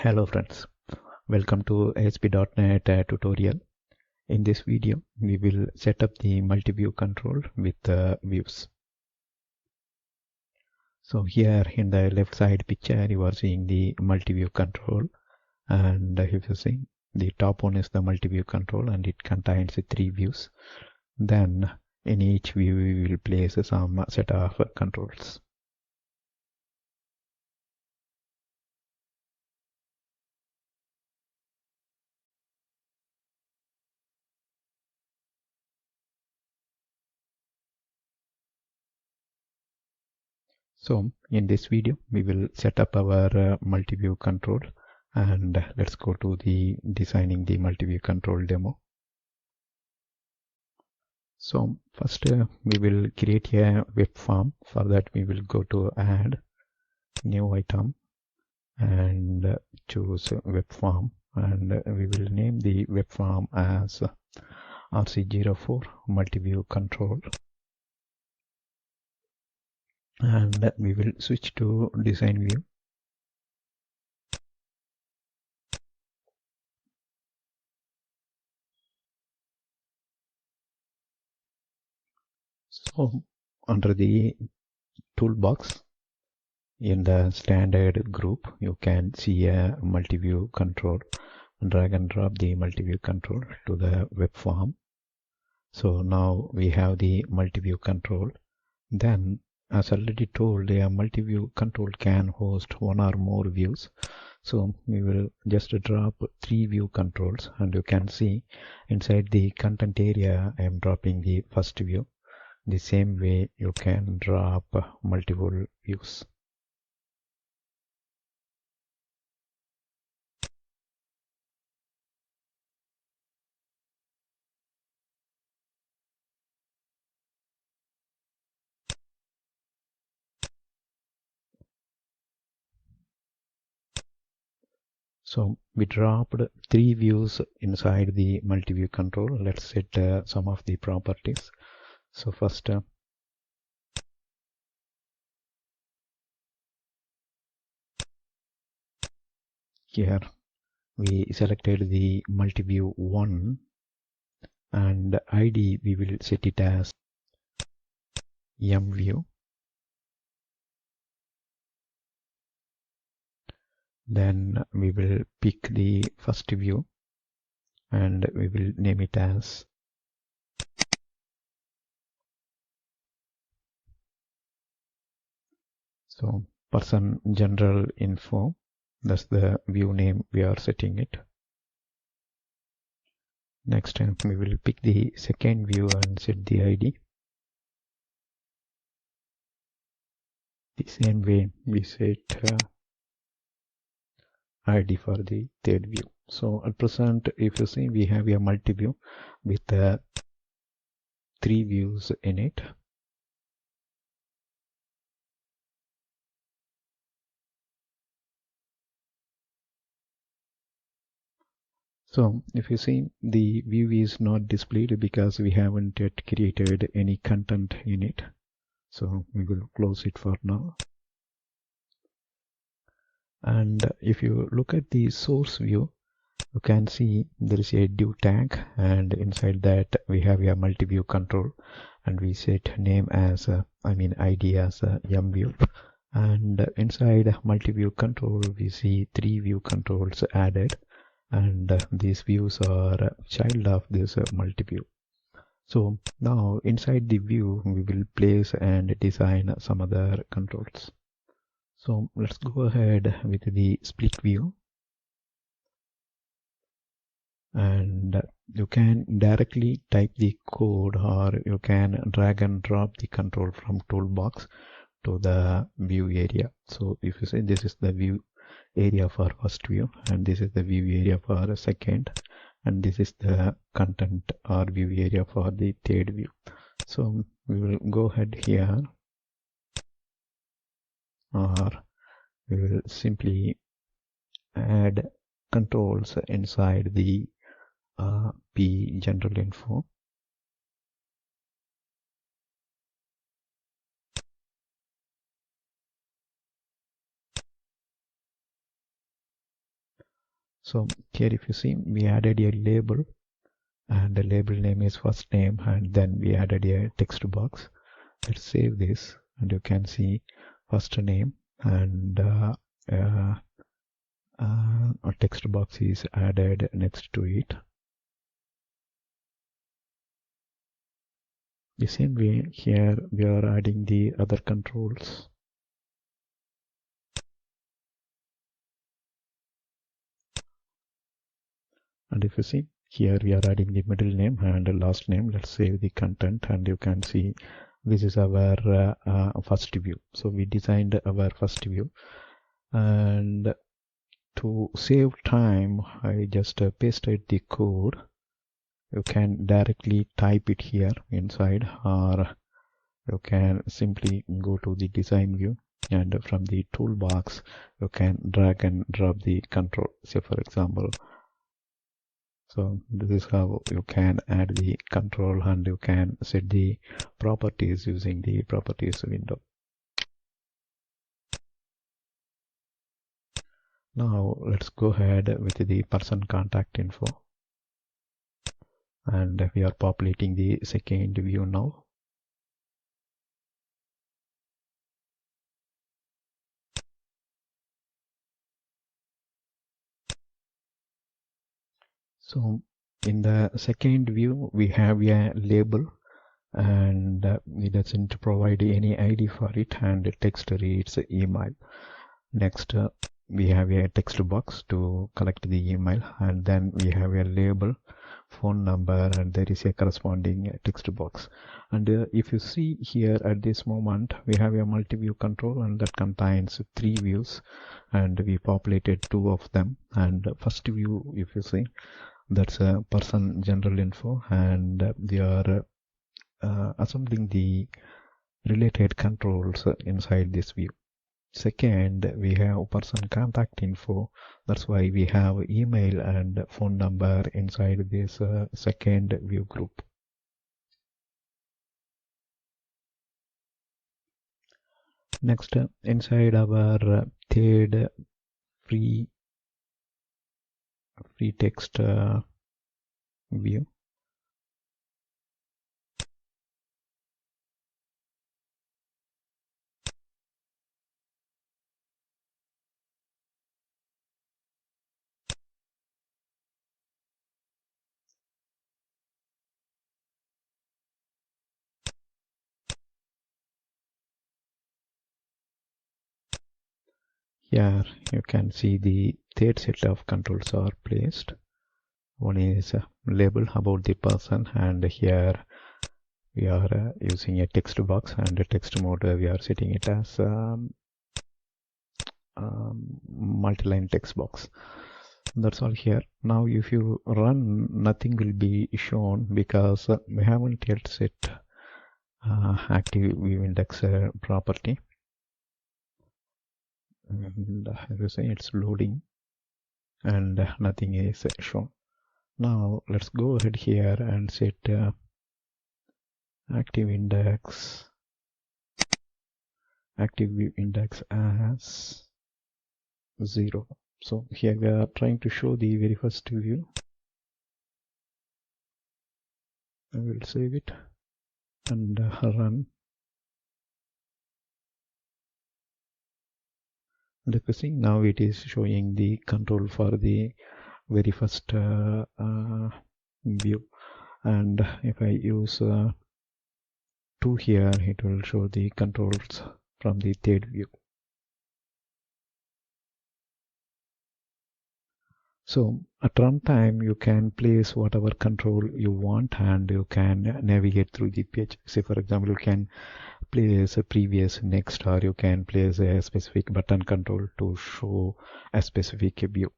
Hello friends, welcome to ASP.NET tutorial. In this video, we will set up the multi-view control with views. So here in the left side picture, you are seeing the multi-view control, and if you see, the top one is the multi-view control and it contains 3 views. Then in each view, we will place some set of controls. So in this video, we will set up our multi-view control, and let's go to the designing the multi-view control demo. So first we will create a web form. For that we will go to add new item and choose web form, and we will name the web form as RC04 multi-view control, and we will switch to design view. So under the toolbox in the standard group, you can see a multi-view control. Drag and drop the multi-view control to the web form. So now we have the multi-view control. Then, as already told, a multi-view control can host one or more views. So we will just drop 3 view controls, and you can see inside the content area I am dropping the first view. The same way you can drop multiple views. So we dropped 3 views inside the multi-view control. Let's set some of the properties. So first here we selected the multi-view 1, and ID we will set it as MView. Then we will pick the first view and we will name it as person general info. That's the view name we are setting it. Next time we will pick the second view and set the ID. The same way we set ID for the third view. So at present, if you see, we have a multi-view with 3 views in it. So if you see, the view is not displayed because we haven't yet created any content in it. So we will close it for now. And if you look at the source view, you can see there is a div tag, and inside that we have a multi-view control, and we set name as ID as MView. And inside multi-view control we see 3 view controls added, and these views are child of this multi-view. So now inside the view we will place and design some other controls. So let's go ahead with the split view, and you can directly type the code, or you can drag and drop the control from toolbox to the view area. So if you say this is the view area for first view, and this is the view area for second, and this is the content or view area for the third view. So we will go ahead here, or we will simply add controls inside the P general info. So here if you see, we added a label, and the label name is first name, and then we added a text box. Let's save this, and you can see first name, and a text box is added next to it. The same way here we are adding the other controls. And if you see, here we are adding the middle name and the last name. Let's save the content, and you can see this is our first view. So we designed our first view, and to save time I just pasted the code. You can directly type it here inside, or you can simply go to the design view, and from the toolbox you can drag and drop the control. Say for example, so this is how you can add the control, and you can set the properties using the properties window. Now let's go ahead with the person contact info, and we are populating the second view now. So in the second view we have a label, and it doesn't provide any ID for it, and the text reads email. Next we have a text box to collect the email, and then we have a label, phone number, and there is a corresponding text box. And if you see here at this moment we have a multi-view control, and that contains 3 views, and we populated 2 of them. And first view, if you see, that's a person general info, and we are assembling the related controls inside this view. Second, we have person contact info. That's why we have email and phone number inside this second view group. Next, inside our third free text view, here you can see the third set of controls are placed. One is a label about the person, and here we are using a text box, and the text mode we are setting it as multi-line text box. That's all here. Now if you run, nothing will be shown because we haven't yet set active view index property, and as you say, it's loading and nothing is shown. Now let's go ahead here and set active view index as 0. So here we are trying to show the very first view. I will save it and run. And if you see, now it is showing the control for the very first view, and if I use 2 here, it will show the controls from the third view. So at runtime you can place whatever control you want, and you can navigate through the page. Say for example, you can place a previous, next, or you can place a specific button control to show a specific view.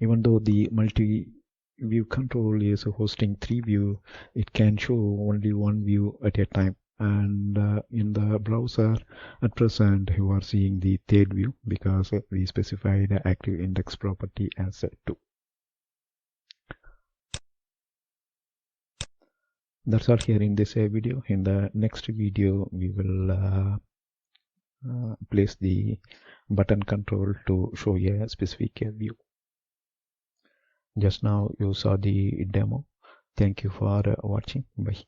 Even though the multi-view control is hosting 3 views, it can show only 1 view at a time. And in the browser at present you are seeing the third view because we specified the active index property as 2. That's all here in this video. In the next video we will place the button control to show a specific view. Just now you saw the demo. Thank you for watching. Bye.